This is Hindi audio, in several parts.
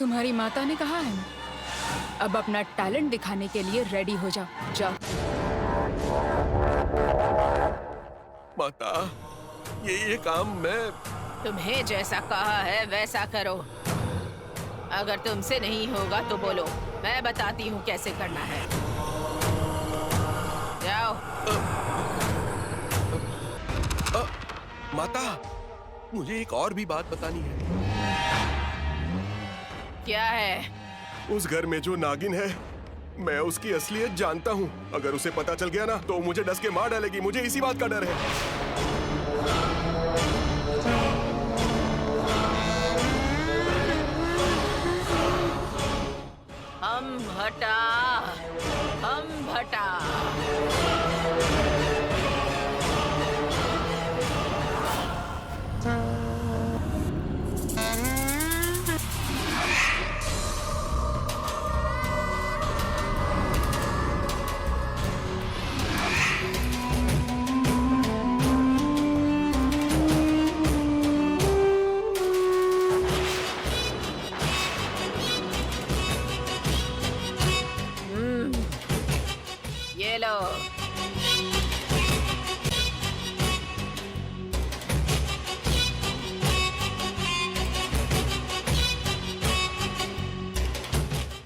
तुम्हारी माता ने कहा है ना, अब अपना टैलेंट दिखाने के लिए रेडी हो जाओ। जाओ। माता, ये काम मैं। तुम्हें जैसा कहा है वैसा करो। अगर तुमसे नहीं होगा तो बोलो, मैं बताती हूँ कैसे करना है। जाओ। माता, मुझे एक और भी बात बतानी है। क्या है? उस घर में जो नागिन है, मैं उसकी असलियत जानता हूँ। अगर उसे पता चल गया ना तो मुझे डस के मार डालेगी। मुझे इसी बात का डर है। हम भटा, हम भटा। ये लो।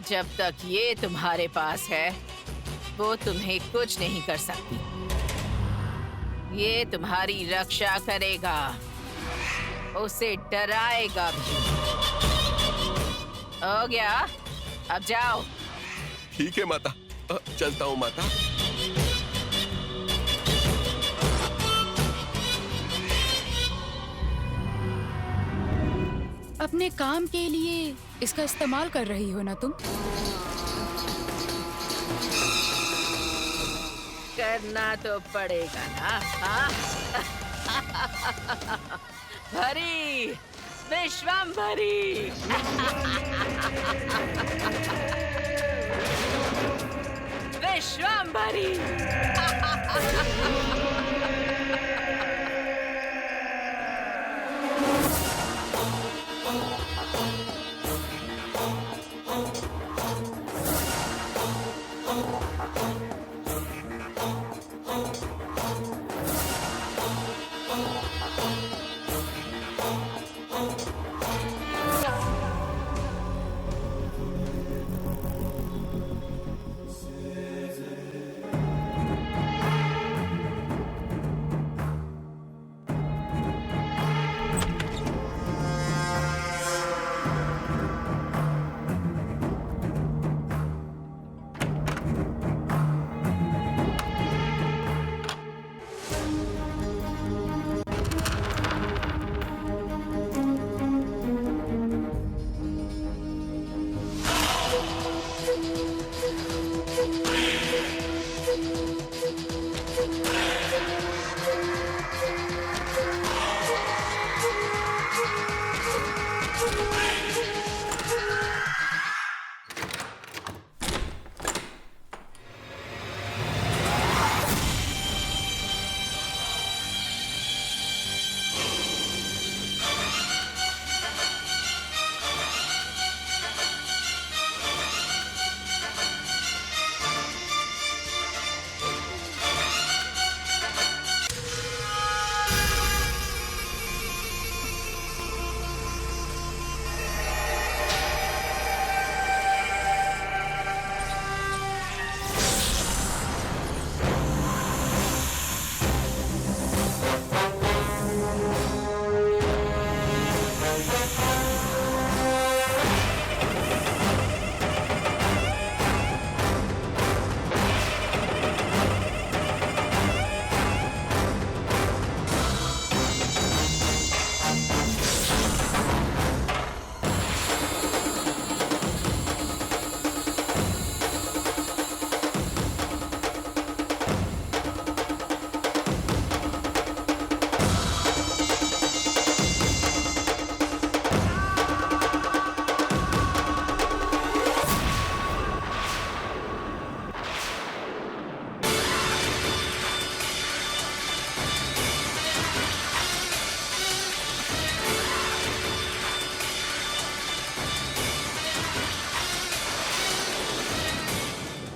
जब तक ये तुम्हारे पास है, वो तुम्हें कुछ नहीं कर सकती। ये तुम्हारी रक्षा करेगा, उसे डराएगा भी। हो गया, अब जाओ। ठीक है माता, चलता हूँ माता। अपने काम के लिए इसका इस्तेमाल कर रही हो ना तुम? करना तो पड़ेगा ना। हाँ? भरी, विश्वम्भरी। विश्वम्भरी।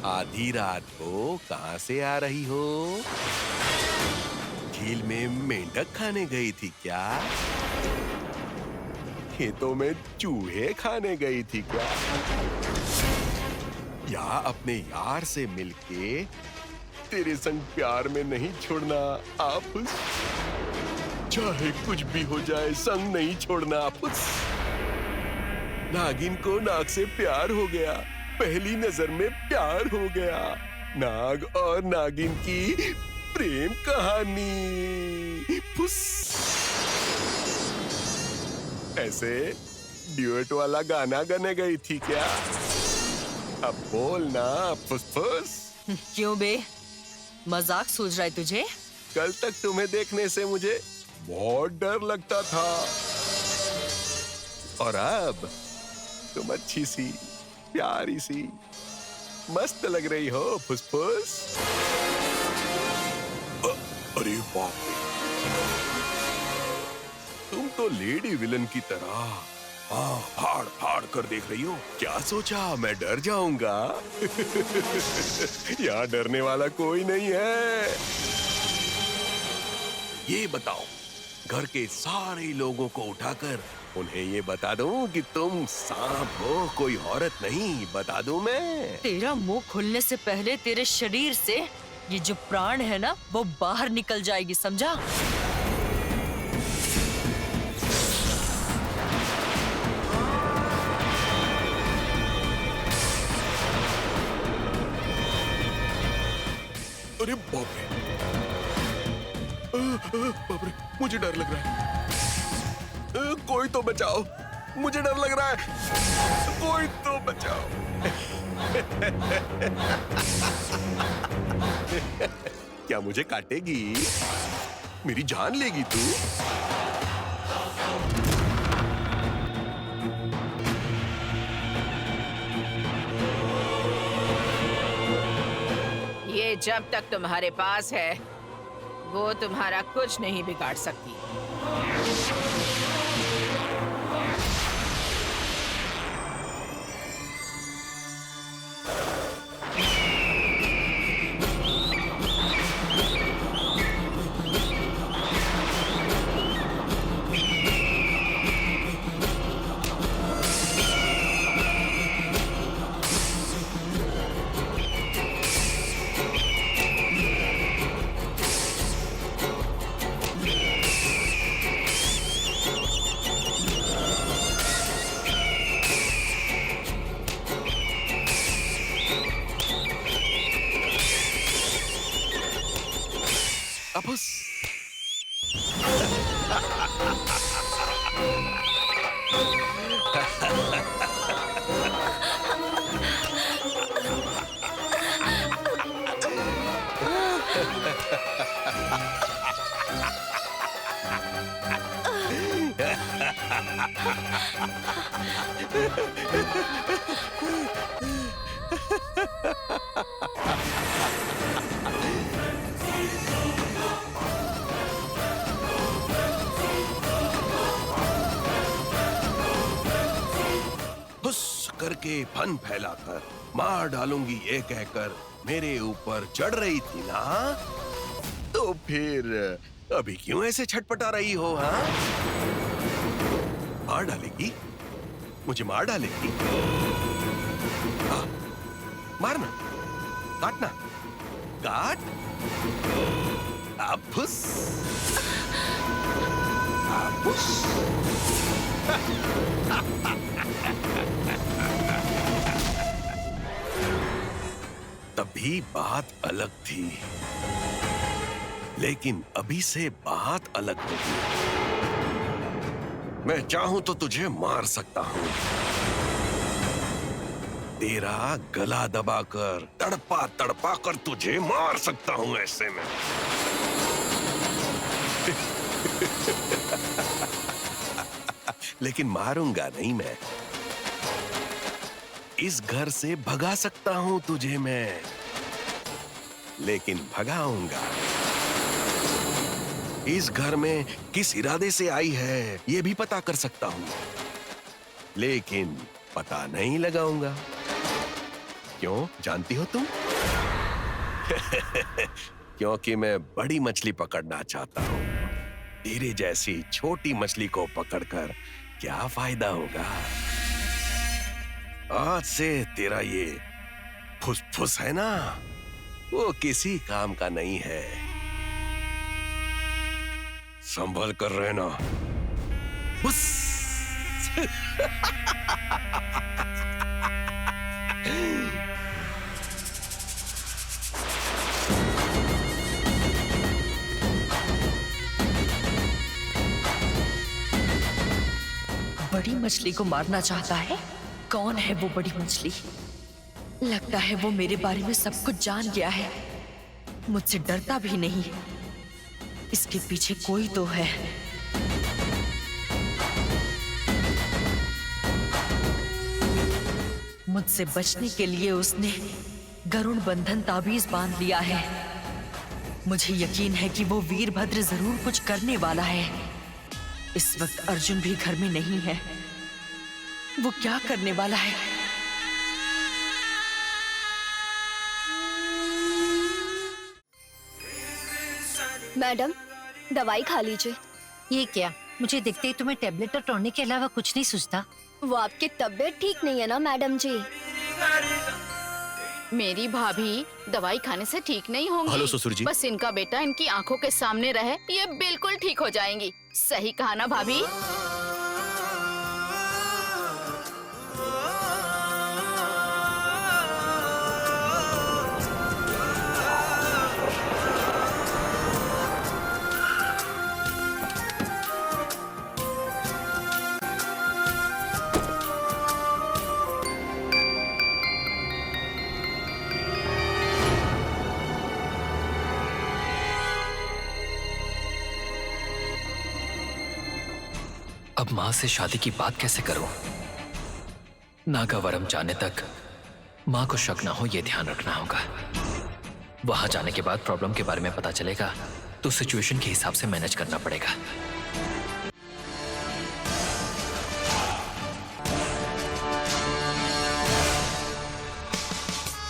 आधी रात को कहाँ से आ रही हो? झील में मेंढक खाने गई थी क्या? खेतों में चूहे खाने गई थी क्या? या अपने यार से मिलके तेरे संग प्यार में नहीं छोड़ना आफुस? चाहे कुछ भी हो जाए संग नहीं छोड़ना आफुस। नागिन को नाग से प्यार हो गया, पहली नजर में प्यार हो गया। नाग और नागिन की प्रेम कहानी। फुस। ऐसे ड्यूएट वाला गाना गाने गई थी क्या? अब बोलना फुसफुस। क्यों बे? मजाक सूझ रहा है तुझे? कल तक तुम्हें देखने से मुझे बहुत डर लगता था, और अब तुम अच्छी सी, प्यारी सी, मस्त लग रही हो फुसफुस। अरे बाप रे, तुम तो लेडी विलन की तरह फाड़ फाड़ कर देख रही हो। क्या सोचा मैं डर जाऊंगा? यहाँ डरने वाला कोई नहीं है। ये बताओ, घर के सारे लोगों को उठाकर उन्हें ये बता दूं कि तुम सांप हो, कोई औरत नहीं। बता दूं मैं? तेरा मुंह खुलने से पहले तेरे शरीर से ये जो प्राण है ना, वो बाहर निकल जाएगी, समझा? अरे बाप रे, बाप रे, मुझे डर लग रहा है। कोई तो बचाओ, मुझे डर लग रहा है। कोई तो बचाओ। क्या मुझे काटेगी? मेरी जान लेगी तू? ये जब तक तुम्हारे पास है, वो तुम्हारा कुछ नहीं बिगाड़ सकती। अपुस। हुस करके फन फैलाकर मार डालूंगी ये कहकर मेरे ऊपर चढ़ रही थी ना, तो फिर अभी क्यों ऐसे छटपटा रही हो? हाँ, मार डालेगी? मुझे मार डालेगी? हाँ, मारना, काटना, काट। अपुस, अपुस। तभी बात अलग थी, लेकिन अभी से बात अलग होगी। मैं चाहूं तो तुझे मार सकता हूं, तेरा गला दबाकर तड़पा तड़पा कर तुझे मार सकता हूं ऐसे में। लेकिन मारूंगा नहीं मैं। इस घर से भगा सकता हूं तुझे मैं, लेकिन भगाऊंगा। इस घर में किस इरादे से आई है ये भी पता कर सकता हूं, लेकिन पता नहीं लगाऊंगा। क्यों, जानती हो तुम? क्योंकि मैं बड़ी मछली पकड़ना चाहता हूँ। तेरे जैसी छोटी मछली को पकड़कर क्या फायदा होगा? आज से तेरा ये फुसफुस है ना, वो किसी काम का नहीं है। संभल कर रहना। हुस। बड़ी मछली को मारना चाहता है? कौन है वो बड़ी मछली? लगता है वो मेरे बारे में सब कुछ जान गया है। मुझसे डरता भी नहीं। इसके पीछे कोई तो है। मुझसे बचने के लिए उसने गरुड़ बंधन ताबीज बांध लिया है। मुझे यकीन है कि वो वीरभद्र जरूर कुछ करने वाला है। इस वक्त अर्जुन भी घर में नहीं है। वो क्या करने वाला है? मैडम, दवाई खा लीजिए। ये क्या? मुझे दिखते ही तुम्हें टेबलेट और टॉनिक के अलावा कुछ नहीं सूझता। वो आपकी तबीयत ठीक नहीं है ना मैडम जी? मेरी भाभी दवाई खाने से ठीक नहीं होंगी। हेलो ससुर जी। बस इनका बेटा इनकी आंखों के सामने रहे, ये बिल्कुल ठीक हो जाएंगी। सही कहा ना भाभी? अब माँ से शादी की बात कैसे करूं? नागावरम जाने तक माँ को शक ना हो, ये ध्यान रखना होगा। वहां जाने के बाद प्रॉब्लम के बारे में पता चलेगा तो सिचुएशन के हिसाब से मैनेज करना पड़ेगा।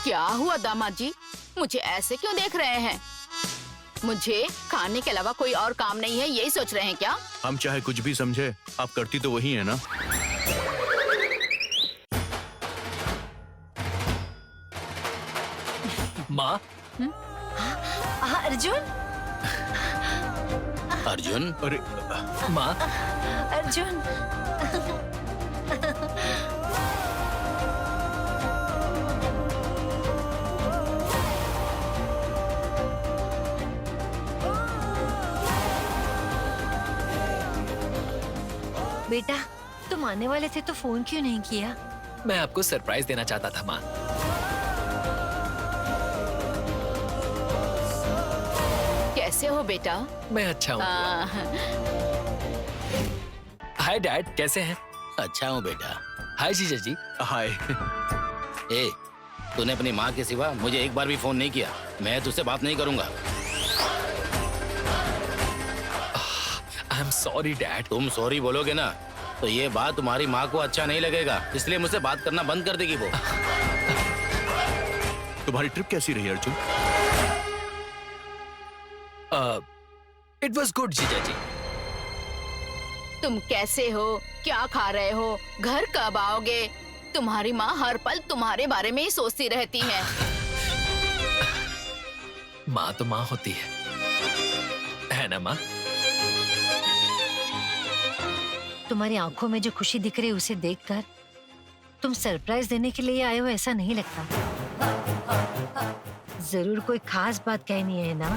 क्या हुआ दामाद जी? मुझे ऐसे क्यों देख रहे हैं? मुझे खाने के अलावा कोई और काम नहीं है, यही सोच रहे हैं क्या? हम चाहे कुछ भी समझे, आप करती तो वही है ना। माँ। अर्जुन, अर्जुन? अरे माँ। अर्जुन। बेटा, तुम आने वाले थे तो फोन क्यों नहीं किया? मैं आपको सरप्राइज देना चाहता था माँ। कैसे हो बेटा? मैं अच्छा हूँ। हाय डैड, कैसे हैं? अच्छा हूँ बेटा। हाय जीजा जी। हाय। ए, तूने अपनी माँ के सिवा मुझे एक बार भी फोन नहीं किया। मैं तुझसे बात नहीं करूंगा। I am sorry dad. तुम सॉरी बोलोगे ना तो ये बात तुम्हारी माँ को अच्छा नहीं लगेगा, इसलिए मुझसे बात करना बंद कर देगी वो। तुम्हारी ट्रिप कैसी रही अर्जुन? इट वॉज गुड जीजा जी। तुम कैसे हो? क्या खा रहे हो? घर कब आओगे? तुम्हारी माँ हर पल तुम्हारे बारे में ही सोचती रहती है। माँ तो माँ होती है ना माँ? तुम्हारी आंखों में जो खुशी दिख रही है उसे देखकर तुम सरप्राइज देने के लिए आए हो ऐसा नहीं लगता। जरूर कोई खास बात कहनी है ना?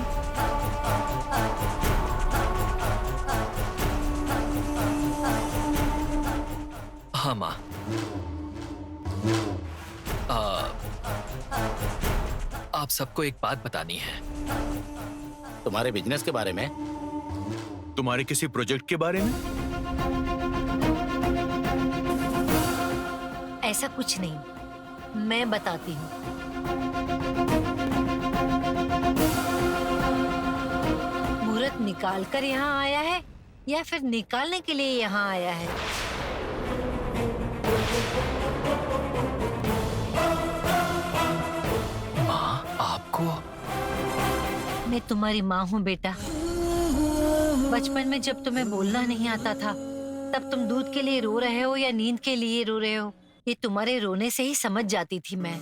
हाँ माँ। आप सबको एक बात बतानी है। तुम्हारे बिजनेस के बारे में? तुम्हारे किसी प्रोजेक्ट के बारे में? ऐसा कुछ नहीं, मैं बताती हूँ। मुहूर्त निकाल कर यहाँ आया है या फिर निकालने के लिए यहाँ आया है? मैं तुम्हारी माँ हूँ बेटा। बचपन में जब तुम्हें बोलना नहीं आता था, तब तुम दूध के लिए रो रहे हो या नींद के लिए रो रहे हो, ये तुम्हारे रोने से ही समझ जाती थी मैं।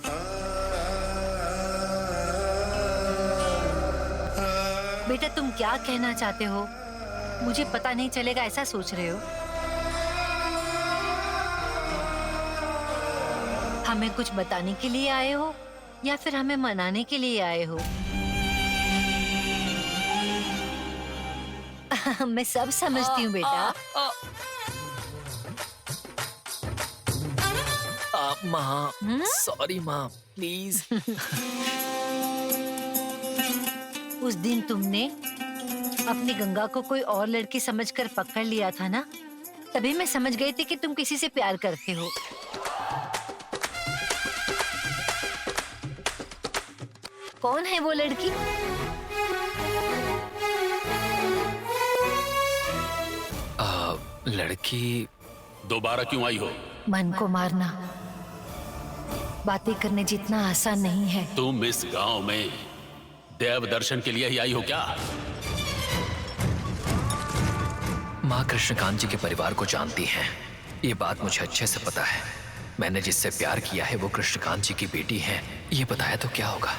बेटा तुम क्या कहना चाहते हो, मुझे पता नहीं चलेगा ऐसा सोच रहे हो? हमें कुछ बताने के लिए आए हो या फिर हमें मनाने के लिए आए हो? मैं सब समझती हूँ बेटा। माँ, सॉरी माँ, प्लीज। उस दिन तुमने अपनी गंगा को कोई और लड़की समझकर पकड़ लिया था ना, तभी मैं समझ गई थी कि तुम किसी से प्यार करते हो। कौन है वो लड़की? लड़की दोबारा क्यों आई हो? मन को मारना बातें करने जितना आसान नहीं है। तुम इस गांव में देव दर्शन के लिए ही आई हो क्या? माँ कृष्णकांत जी के परिवार को जानती हैं, ये बात मुझे अच्छे से पता है। मैंने जिससे प्यार किया है वो कृष्णकांत जी की बेटी है, ये बताया तो क्या होगा?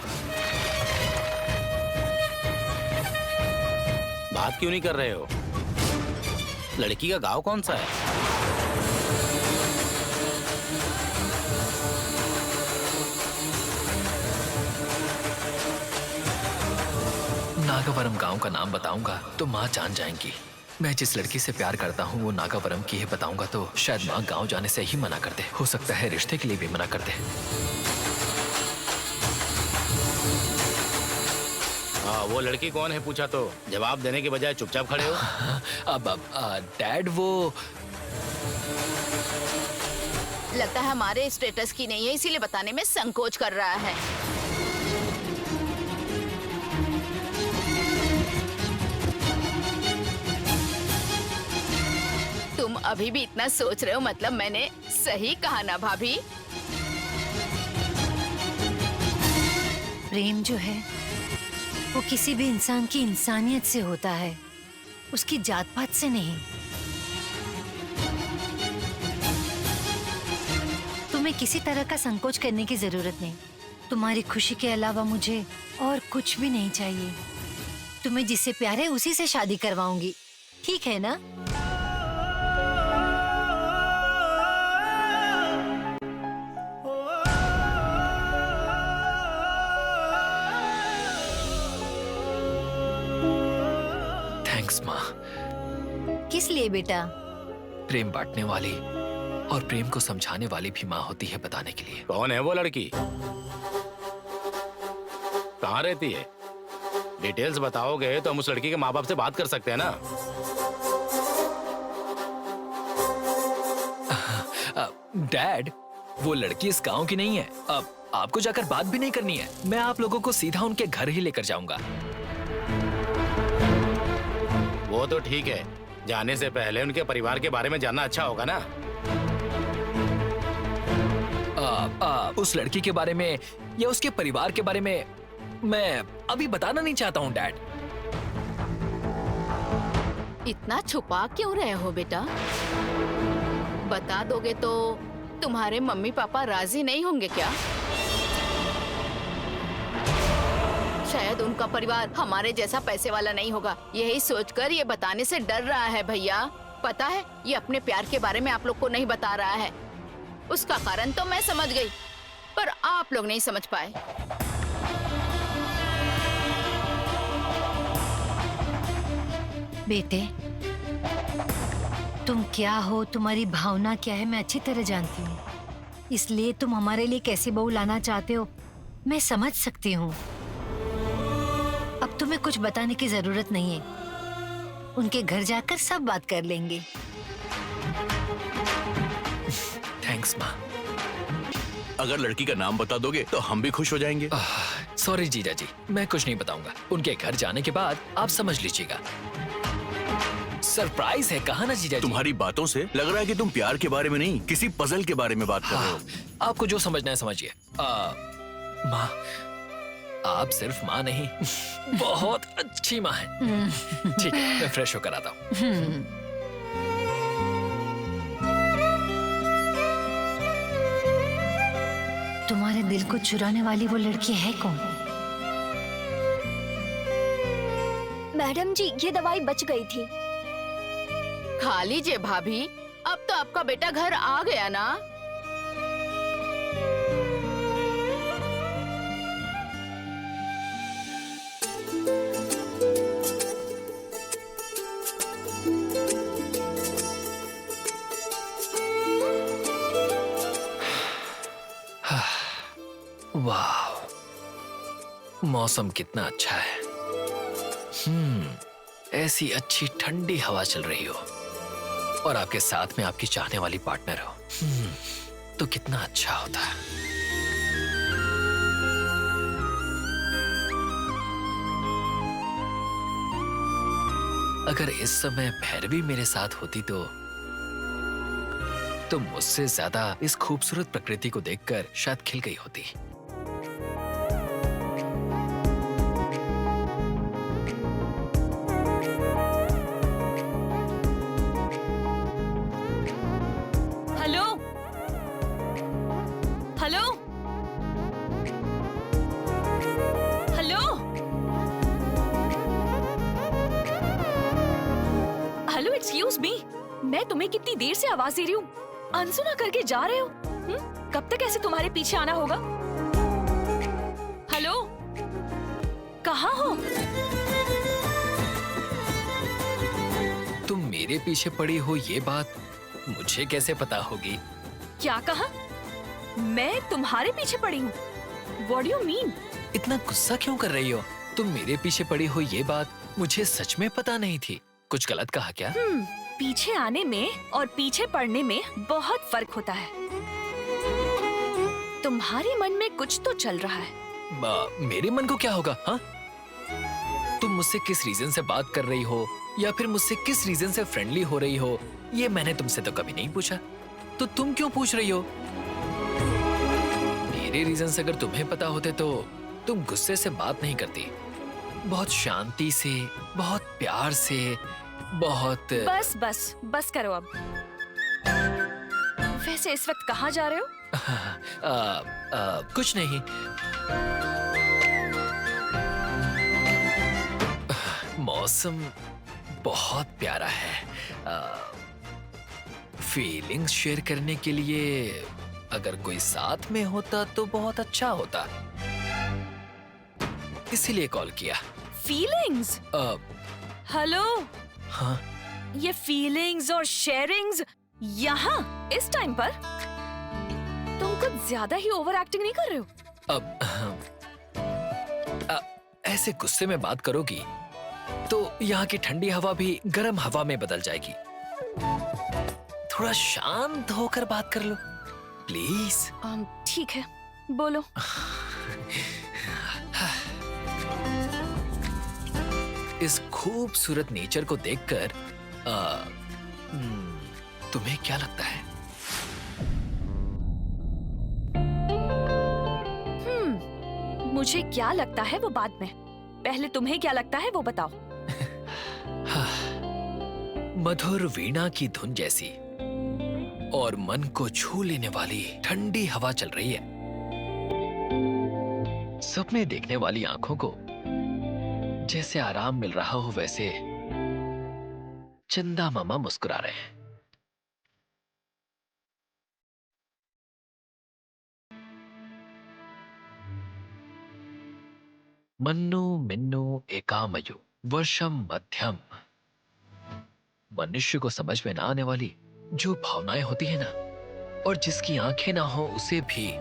बात क्यों नहीं कर रहे हो? लड़की का गांव कौन सा है? नागावरम गांव का नाम बताऊंगा तो माँ जान जाएंगी। मैं जिस लड़की से प्यार करता हूँ वो नागावरम की है बताऊंगा तो शायद माँ गांव जाने से ही मना कर दे। हो सकता है रिश्ते के लिए भी मना कर दे। हाँ, वो लड़की कौन है पूछा तो जवाब देने के बजाय चुपचाप खड़े हो। अब डैड वो लगता है हमारे स्टेटस की नहीं है, इसीलिए बताने में संकोच कर रहा है। तुम अभी भी इतना सोच रहे हो, मतलब मैंने सही कहा ना भाभी? प्रेम जो है वो किसी भी इंसान की इंसानियत से होता है, उसकी जात पात से नहीं। तुम्हें किसी तरह का संकोच करने की जरूरत नहीं। तुम्हारी खुशी के अलावा मुझे और कुछ भी नहीं चाहिए। तुम्हें जिससे प्यार है उसी से शादी करवाऊंगी, ठीक है ना? थैंक्स माँ। किस लिए बेटा? प्रेम बांटने वाली और प्रेम को समझाने वाली भी माँ होती है बताने के लिए। कौन है वो लड़की? कहाँ रहती है? डिटेल्स बताओगे तो हम उस लड़की के माँ बाप से बात कर सकते हैं ना। डैड, वो लड़की इस गांव की नहीं है। अब आपको जाकर बात भी नहीं करनी है। मैं आप लोगों को सीधा उनके घर ही लेकर जाऊंगा। वो तो ठीक है, जाने से पहले उनके परिवार के बारे में जानना अच्छा होगा ना। उस लड़की के बारे में या उसके परिवार के बारे में मैं अभी बताना नहीं चाहता हूँ डैड। इतना छुपा क्यों रहे हो बेटा? बता दोगे तो तुम्हारे मम्मी पापा राजी नहीं होंगे क्या? शायद उनका परिवार हमारे जैसा पैसे वाला नहीं होगा, यही सोचकर ये बताने से डर रहा है भैया। पता है, ये अपने प्यार के बारे में आप लोग को नहीं बता रहा है। उसका कारण तो मैं समझ गई, पर आप लोग नहीं समझ पाए। बेटे, तुम क्या हो, तुम्हारी भावना क्या है, मैं अच्छी तरह जानती हूँ। इसलिए तुम हमारे लिए कैसी बहू लाना चाहते हो मैं समझ सकती हूँ। अब तुम्हें कुछ बताने की जरूरत नहीं है, उनके घर जाकर सब बात कर लेंगे। थैंक्स माँ। अगर लड़की का नाम बता दोगे तो हम भी खुश हो जाएंगे। सॉरी जीजा जी, मैं कुछ नहीं बताऊंगा। उनके घर जाने के बाद आप समझ लीजिएगा। सरप्राइज है, कहा ना जीजा जी। तुम्हारी बातों से लग रहा है कि तुम प्यार के बारे में नहीं, किसी पजल के बारे में बात कर रहे हो। आपको जो समझना है समझिए। माँ, आप सिर्फ माँ नहीं, बहुत अच्छी माँ है। ठीक है, मैं फ्रेश होकर आता हूँ। तुम्हारे दिल को चुराने वाली वो लड़की है कौन? मैडम जी, ये दवाई बच गई थी। खा लीजिए भाभी, अब तो आपका बेटा घर आ गया ना। वाह, मौसम कितना अच्छा है। ऐसी अच्छी ठंडी हवा चल रही हो और आपके साथ में आपकी चाहने वाली पार्टनर हो, तो कितना अच्छा होता है। अगर इस समय भैरवी मेरे साथ होती तो मुझसे ज्यादा इस खूबसूरत प्रकृति को देखकर शायद खिल गई होती। Hello hello hello hello, excuse me, मैं तुम्हें कितनी देर से आवाज दे रही हूँ, अनसुना करके जा रहे हो? कब तक ऐसे तुम्हारे पीछे आना होगा? हेलो, कहाँ हो? तुम मेरे पीछे पड़ी हो ये बात मुझे कैसे पता होगी? क्या कहा? मैं तुम्हारे पीछे पड़ी हूँ? What do you mean? इतना गुस्सा क्यों कर रही हो? तुम मेरे पीछे पड़ी हो ये बात मुझे सच में पता नहीं थी। कुछ गलत कहा क्या? पीछे आने में और पीछे पड़ने में बहुत फर्क होता है। तुम्हारे मन में कुछ तो चल रहा है। मेरे मन को क्या होगा? हाँ? तुम मुझसे किस रीजन से बात कर रही हो या फिर मुझसे किस रीजन से फ्रेंडली हो रही हो, ये मैंने तुमसे तो कभी नहीं पूछा। तो तुम क्यों पूछ रही हो? मेरे रीजन से अगर तुम्हें पता होते तो तुम गुस्से से बात नहीं करती, बहुत शांति से, बहुत प्यार से, बहुत। बस बस बस करो अब। वैसे इस वक्त कहाँ जा रहे हो? कुछ नहीं। मौसम बहुत प्यारा है। फीलिंग्स शेयर करने के लिए अगर कोई साथ में होता तो बहुत अच्छा होता, इसीलिए कॉल किया। फीलिंग्स? हेलो, हाँ? ये फीलिंग्स और शेयरिंग्स यहाँ इस टाइम पर? तुम कुछ ज्यादा ही ओवर एक्टिंग नहीं कर रहे हो? ऐसे गुस्से में बात करोगी तो यहाँ की ठंडी हवा भी गर्म हवा में बदल जाएगी। थोड़ा शांत होकर बात कर लो प्लीज। ठीक है, बोलो। इस खूबसूरत नेचर को देखकर तुम्हें क्या लगता है? मुझे क्या लगता है वो बाद में, पहले तुम्हें क्या लगता है वो बताओ। मधुर वीणा की धुन जैसी और मन को छू लेने वाली ठंडी हवा चल रही है। सपने देखने वाली आंखों को जैसे आराम मिल रहा हो, वैसे चंदा मामा मुस्कुरा रहे हैं। मन्नु मिन्नु एकामयु वर्षम मध्यम। मनुष्य को समझ में ना आने वाली जो भावनाएं होती है ना, और जिसकी आंखें ना हो उसे भी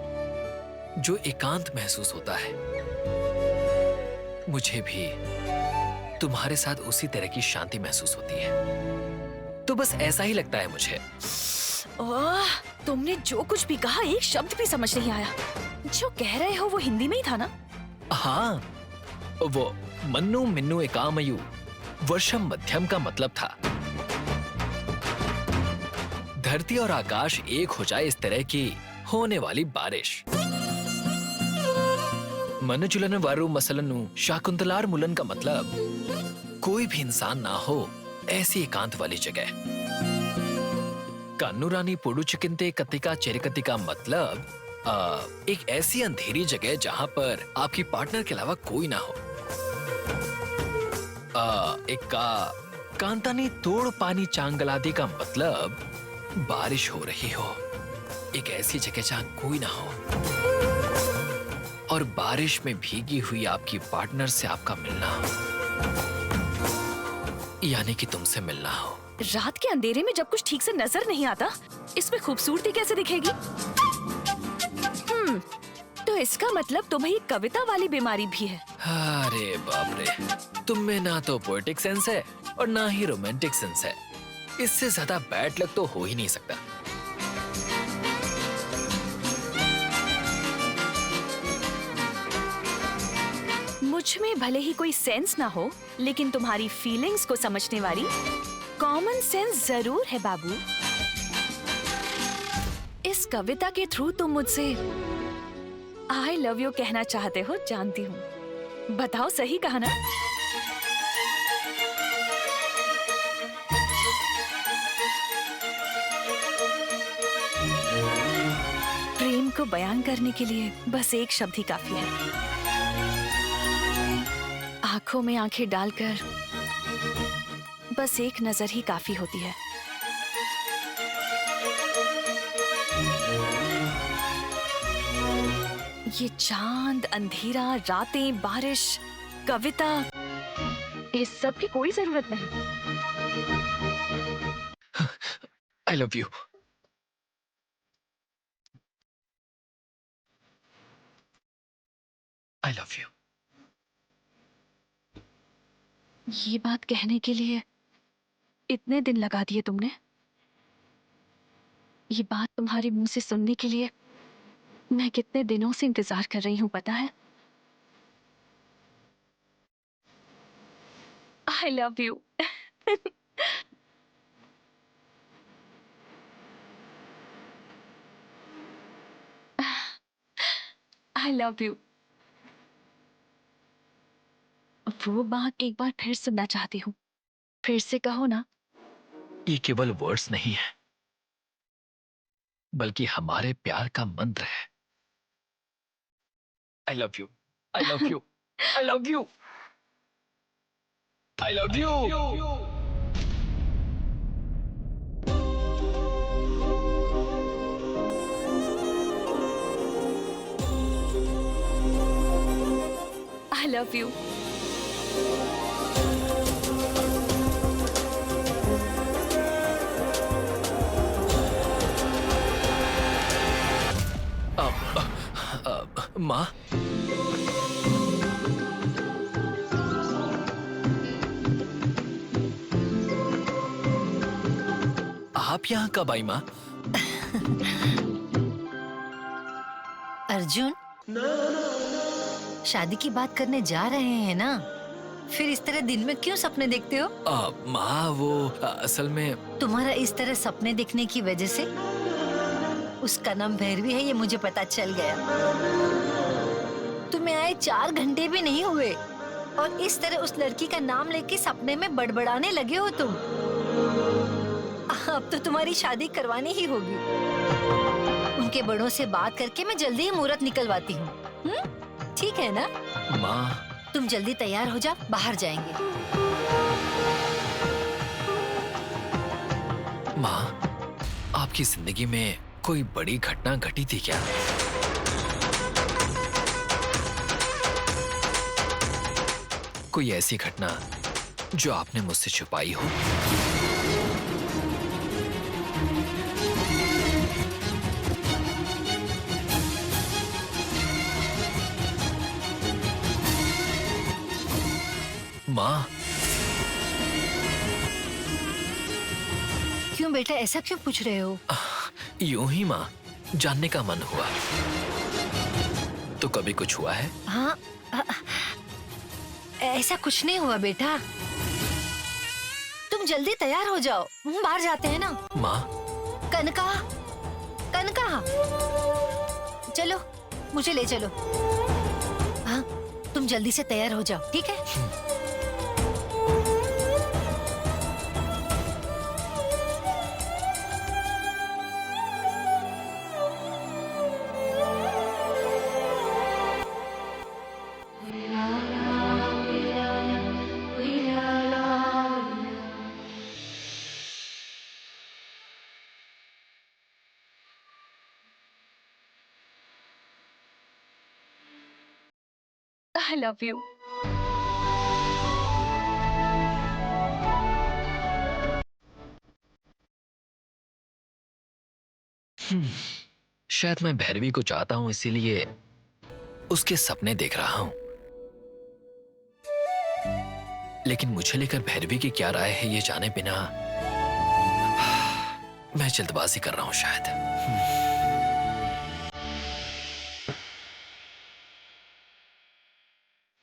जो एकांत महसूस होता है, मुझे भी तुम्हारे साथ उसी तरह की शांति महसूस होती है। तो बस ऐसा ही लगता है मुझे। तुमने जो कुछ भी कहा एक शब्द भी समझ नहीं आया। जो कह रहे हो वो हिंदी में ही था ना? हाँ, वो मन्नु मिन्नु एकामयु वर्षम मध्यम का मतलब था धरती और आकाश एक हो जाए, इस तरह की होने वाली बारिश। मनुजुलन वारू मसलनु शाकुंतलार मुलन का मतलब कोई भी इंसान ना हो ऐसी एकांत वाली जगह। कान्नूरानी पुडुचिकिंते कतिका चेरिकति का मतलब एक ऐसी अंधेरी जगह जहां पर आपकी पार्टनर के अलावा कोई ना हो। एक कांतानी तोड़ पानी चांगलादी का मतलब बारिश हो रही हो, एक ऐसी जगह जहां कोई ना हो और बारिश में भीगी हुई आपकी पार्टनर से आपका मिलना हो, यानी कि तुमसे मिलना हो। रात के अंधेरे में जब कुछ ठीक से नजर नहीं आता, इसमें खूबसूरती कैसे दिखेगी? तो इसका मतलब तुम्हें ये कविता वाली बीमारी भी है। अरे बाप रे, तुम में ना तो पोएटिक सेंस है और ना ही रोमांटिक सेंस है। इससे ज्यादा बैड लक तो हो ही नहीं सकता। मुझ में भले ही कोई सेंस ना हो, लेकिन तुम्हारी फीलिंग्स को समझने वाली कॉमन सेंस जरूर है बाबू। इस कविता के थ्रू तुम मुझसे आई लव यू कहना चाहते हो, जानती हूँ। बताओ, सही कहा ना? प्रेम को बयान करने के लिए बस एक शब्द ही काफी है। आंखों में आंखें डालकर बस एक नजर ही काफी होती है। ये चांद, अंधेरा, रातें, बारिश, कविता, इस सब की कोई जरूरत नहीं। I love you. I love you. ये बात कहने के लिए इतने दिन लगा दिए तुमने? ये बात तुम्हारे मुंह से सुनने के लिए मैं कितने दिनों से इंतजार कर रही हूँ, पता है? I love you. I love you. वो बात एक बार फिर सुनना चाहती हूँ। फिर से कहो ना। ये केवल वर्ड्स नहीं है, बल्कि हमारे प्यार का मंत्र है। I love you. I love you. I love you. I love you. I love you. माँ, आप यहाँ कब आई माँ? अर्जुन, शादी की बात करने जा रहे हैं ना, फिर इस तरह दिन में क्यों सपने देखते हो? माँ वो असल में तुम्हारा इस तरह सपने देखने की वजह से उसका नाम भैरवी है, ये मुझे पता चल गया। तुम्हें आए 4 घंटे भी नहीं हुए और इस तरह उस लड़की का नाम लेके सपने में बड़बड़ाने लगे हो तुम। अब तो तुम्हारी शादी करवानी ही होगी। उनके बड़ों से बात करके मैं जल्दी ही मुहूर्त निकलवाती हूँ। ठीक है ना? माँ, तुम जल्दी तैयार हो जाओ, बाहर जाएंगे। माँ, आपकी जिंदगी में कोई बड़ी घटना घटी थी क्या? कोई ऐसी घटना जो आपने मुझसे छुपाई हो? माँ, क्यों बेटा, ऐसा क्यों पूछ रहे हो? यूं ही माँ, जानने का मन हुआ। तो कभी कुछ हुआ है? हाँ, ऐसा कुछ नहीं हुआ बेटा। तुम जल्दी तैयार हो जाओ, हम बाहर जाते हैं ना। माँ, कनका, कनका, चलो मुझे ले चलो। हाँ, तुम जल्दी से तैयार हो जाओ, ठीक है? I love you. शायद मैं भैरवी को चाहता हूं, इसीलिए उसके सपने देख रहा हूं। लेकिन मुझे लेकर भैरवी की क्या राय है ये जाने बिना मैं जल्दबाजी कर रहा हूं शायद।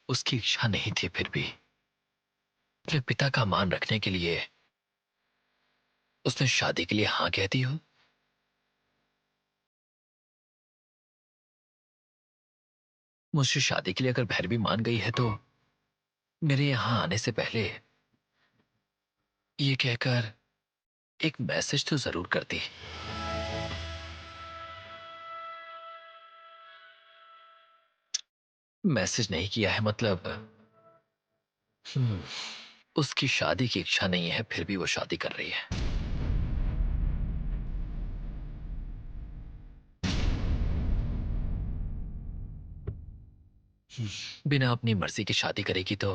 उसकी इच्छा नहीं थी, फिर भी अपने पिता का मान रखने के लिए उसने शादी के लिए हां कह दी हो। मुझसे शादी के लिए अगर भैरवी मान गई है तो मेरे यहां आने से पहले ये कहकर एक मैसेज तो जरूर करती। मैसेज नहीं किया है मतलब उसकी शादी की इच्छा नहीं है, फिर भी वो शादी कर रही है। बिना अपनी मर्जी की शादी करेगी तो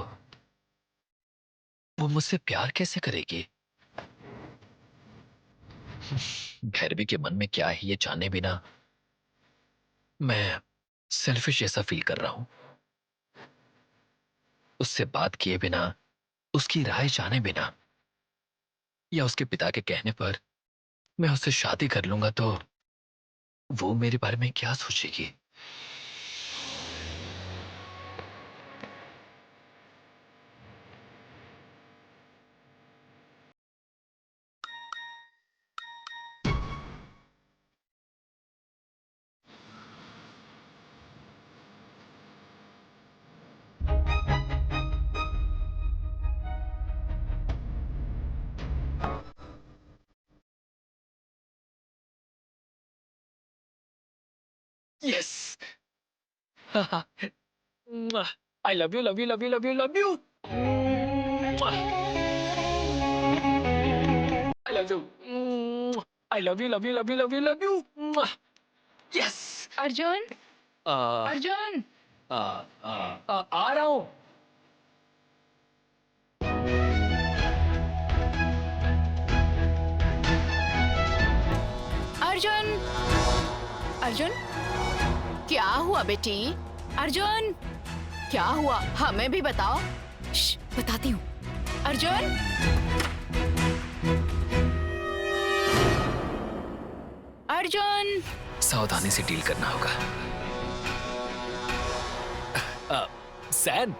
वो मुझसे प्यार कैसे करेगी? भैरवी के मन में क्या है ये जाने बिना मैं सेल्फिश जैसा फील कर रहा हूं। उससे बात किए बिना, उसकी राय जाने बिना या उसके पिता के कहने पर मैं उससे शादी कर लूंगा तो वो मेरे बारे में क्या सोचेगी? Yes. I love you, love you, love you, love you, love you. I love you. I love you, love you, love you, love you, love you. Yes. Arjun, Arjun, आ रहा हूं। अर्जुन, अर्जुन, क्या हुआ बेटी? अर्जुन, क्या हुआ? हमें भी बताओ। बताती हूँ। अर्जुन, अर्जुन, सावधानी से डील करना होगा। सैन,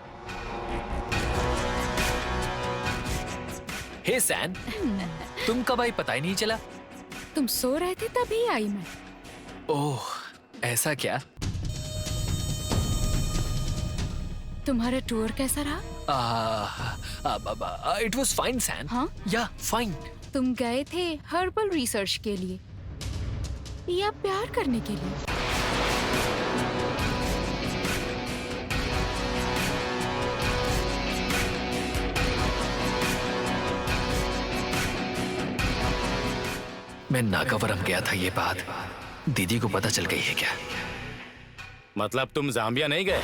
हे सैन, तुम कब आई पता ही नहीं चला। तुम सो रहे थे तभी आई मैं। ओह, ऐसा क्या? तुम्हारा टूर कैसा रहा? It was fine son. हाँ? या फाइन। तुम गए थे हर्बल रिसर्च के लिए या प्यार करने के लिए? मैं नागावरम गया था, ये बात दीदी को पता चल गई है क्या? मतलब तुम जाम्बिया नहीं गए?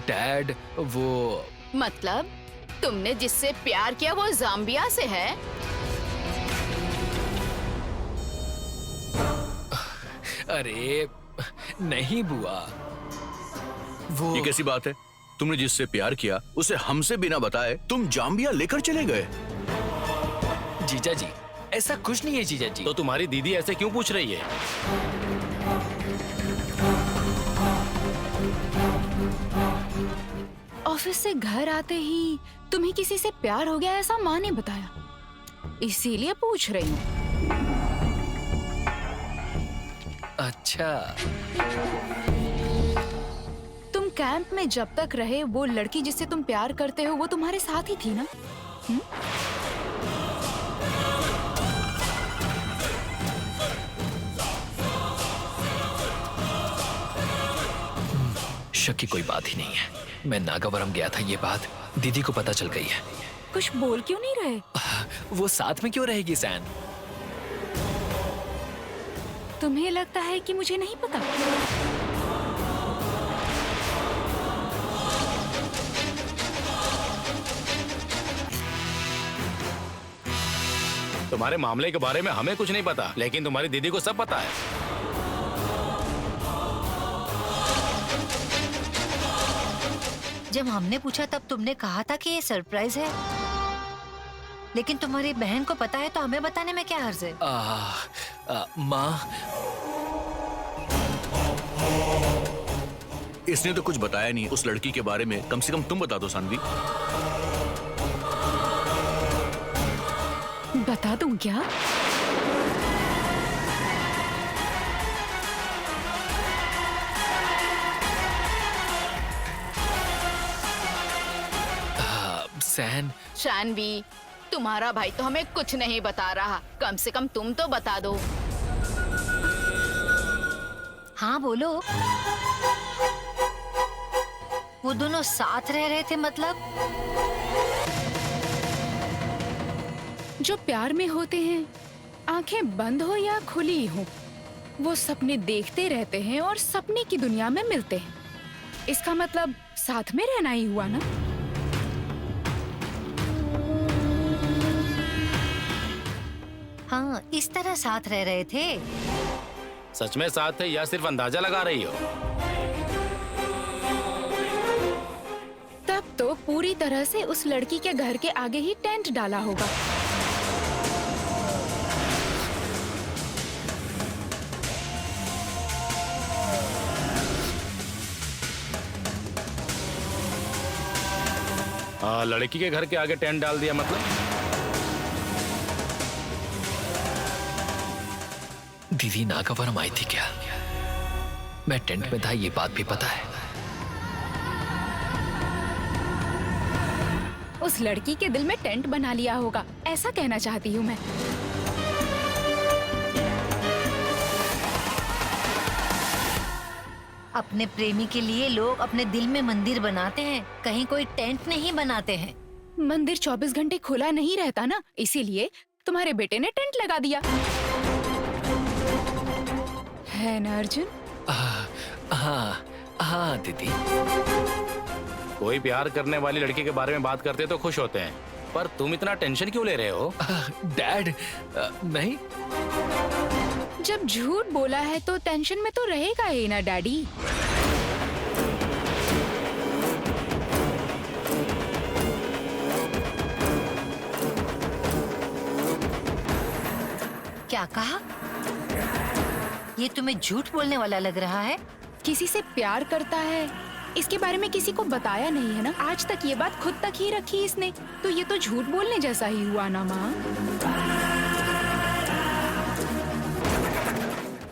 डैड, वो मतलब तुमने जिससे प्यार किया वो जाम्बिया से है? अरे नहीं बुआ, वो ये कैसी बात है? तुमने जिससे प्यार किया उसे हमसे बिना बताए तुम जाम्बिया लेकर चले गए। जीजा जी, ऐसा कुछ नहीं है जीजा जी। तो तुम्हारी दीदी ऐसे क्यों पूछ रही है? ऑफिस से घर आते ही तुम्हें किसी से प्यार हो गया ऐसा माँ ने बताया, इसीलिए पूछ रही हूँ। अच्छा, तुम कैंप में जब तक रहे वो लड़की जिससे तुम प्यार करते हो वो तुम्हारे साथ ही थी ना? शक की कोई बात ही नहीं है। मैं नागावरम गया था, ये बात दीदी को पता चल गई है। कुछ बोल क्यों नहीं रहे? वो साथ में क्यों रहेगी सैन? तुम्हें लगता है कि मुझे नहीं पता? तुम्हारे मामले के बारे में हमें कुछ नहीं पता, लेकिन तुम्हारी दीदी को सब पता है। जब हमने पूछा तब तुमने कहा था कि ये सरप्राइज है, लेकिन तुम्हारी बहन को पता है तो हमें बताने में क्या हर्ज है? माँ, इसने तो कुछ बताया नहीं उस लड़की के बारे में। कम से कम तुम बता दो सानवी। बता दूं क्या? सैन, शानवी, तुम्हारा भाई तो हमें कुछ नहीं बता रहा, कम से कम तुम तो बता दो। हाँ बोलो। वो दोनों साथ रह रहे थे मतलब? जो प्यार में होते हैं, आंखें बंद हो या खुली हो, वो सपने देखते रहते हैं और सपने की दुनिया में मिलते हैं। इसका मतलब साथ में रहना ही हुआ ना? हाँ, इस तरह साथ रह रहे थे। सच में साथ थे या सिर्फ अंदाजा लगा रही हो? तब तो पूरी तरह से उस लड़की के घर के आगे ही टेंट डाला होगा। लड़की के घर के आगे टेंट डाल दिया मतलब? दीदी नागावरम आई थी क्या? मैं टेंट में था, ये बात भी पता है। उस लड़की के दिल में टेंट बना लिया होगा, ऐसा कहना चाहती हूँ मैं। अपने प्रेमी के लिए लोग अपने दिल में मंदिर बनाते हैं, कहीं कोई टेंट नहीं बनाते हैं। मंदिर 24 घंटे खुला नहीं रहता ना, इसीलिए तुम्हारे बेटे ने टेंट लगा दिया है ना अर्जुन? हाँ हाँ दीदी। कोई प्यार करने वाली लड़की के बारे में बात करते तो खुश होते हैं, पर तुम इतना टेंशन क्यों ले रहे हो? डैड, नहीं। जब झूठ बोला है तो टेंशन में तो रहेगा ही ना डैडी। क्या कहा? ये तुम्हें झूठ बोलने वाला लग रहा है? किसी से प्यार करता है, इसके बारे में किसी को बताया नहीं है ना। आज तक ये बात खुद तक ही रखी इसने, तो ये तो झूठ बोलने जैसा ही हुआ ना माँ।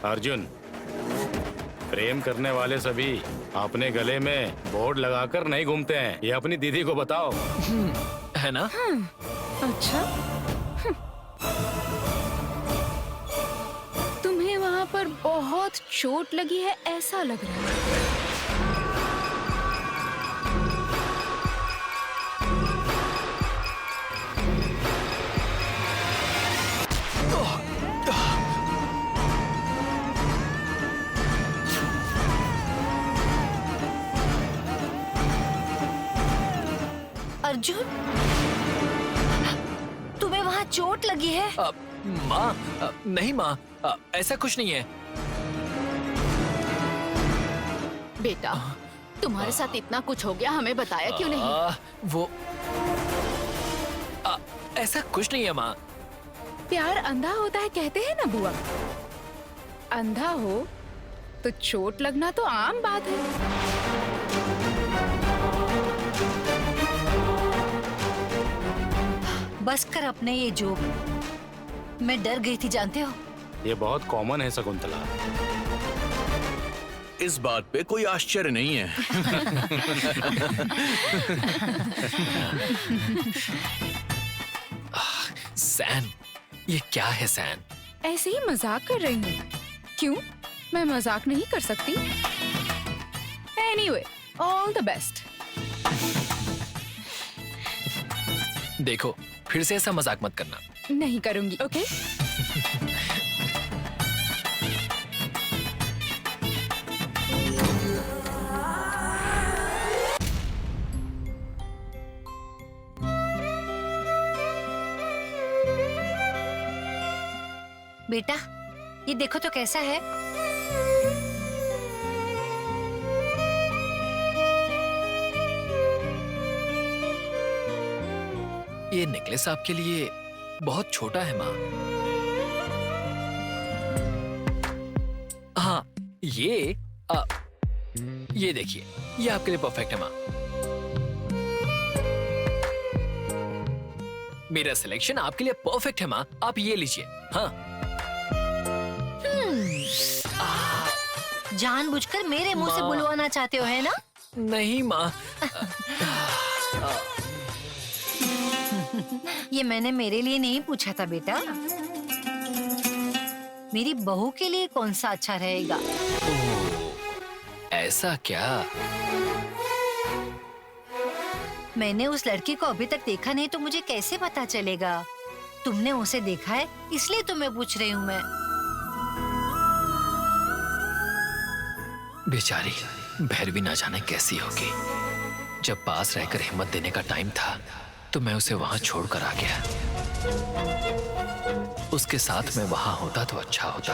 अर्जुन, प्रेम करने वाले सभी अपने गले में बोर्ड लगाकर नहीं घूमते हैं, ये अपनी दीदी को बताओ। है ना? अच्छा, तुम्हें वहाँ पर बहुत चोट लगी है ऐसा लग रहा है। अर्जुन, तुम्हें वहाँ चोट लगी है? माँ, नहीं माँ, ऐसा कुछ नहीं है। बेटा, तुम्हारे साथ इतना कुछ हो गया, हमें बताया क्यों नहीं? वो ऐसा कुछ नहीं है माँ। प्यार अंधा होता है कहते हैं ना बुआ। अंधा हो तो चोट लगना तो आम बात है। बस कर अपने ये जोक, मैं डर गई थी जानते हो। ये बहुत कॉमन है शकुंतला। इस बात पे कोई आश्चर्य नहीं है। सैन, ये क्या है सैन? ऐसे ही मजाक कर रही हूँ। क्यों? मैं मजाक नहीं कर सकती? Anyway, all the best. देखो, फिर से ऐसा मजाक मत करना। नहीं करूंगी, ओके? बेटा, ये देखो तो कैसा है। ये नेकलेस आपके लिए बहुत छोटा है माँ। हाँ, ये देखिए, ये आपके लिए परफेक्ट है माँ। मेरा सिलेक्शन आपके लिए परफेक्ट है माँ, आप ये लीजिए। हाँ, जानबूझकर मेरे मुंह से माँ। बुलवाना चाहते हो, है ना? नहीं माँ। ये मैंने मेरे लिए नहीं पूछा था बेटा। मेरी बहू के लिए कौन सा अच्छा रहेगा। ऐसा क्या? मैंने उस लड़की को अभी तक देखा नहीं तो मुझे कैसे पता चलेगा? तुमने उसे देखा है, इसलिए तुम्हें पूछ रही हूँ मैं। बेचारी भैरवी ना जाने कैसी होगी। जब पास रहकर हिम्मत देने का टाइम था तो मैं उसे वहां छोड़कर आ गया। उसके साथ मैं वहां होता तो अच्छा होता।